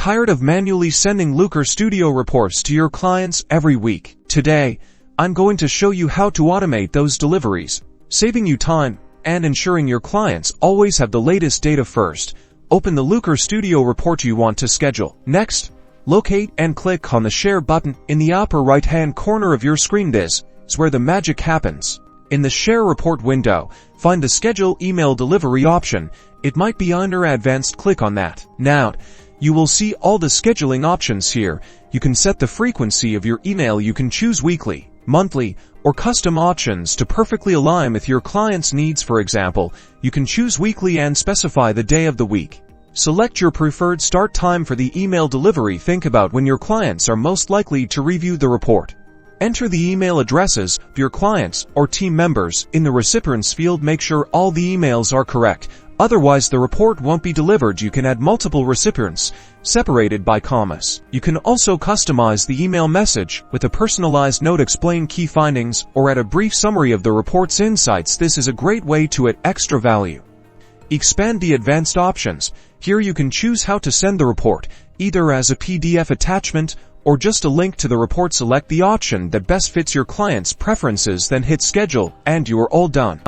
Tired of manually sending Looker Studio reports to your clients every week? Today, I'm going to show you how to automate those deliveries, saving you time and ensuring your clients always have the latest data first. Open the Looker Studio report you want to schedule. Next, locate and click on the Share button in the upper right-hand corner of your screen. This is where the magic happens. In the Share report window, find the Schedule Email Delivery option. It might be under Advanced. Click on that. Now, you will see all the scheduling options here. You can set the frequency of your email. You can choose weekly, monthly, or custom options to perfectly align with your client's needs. For example, you can choose weekly and specify the day of the week. Select your preferred start time for the email delivery. Think about when your clients are most likely to review the report. Enter the email addresses of your clients or team members in the recipients field. Make sure all the emails are correct. Otherwise, the report won't be delivered. You can add multiple recipients, separated by commas. You can also customize the email message with a personalized note, explain key findings, or add a brief summary of the report's insights. This is a great way to add extra value. Expand the advanced options. Here you can choose how to send the report, either as a PDF attachment or just a link to the report. Select the option that best fits your client's preferences, then hit schedule, and you are all done.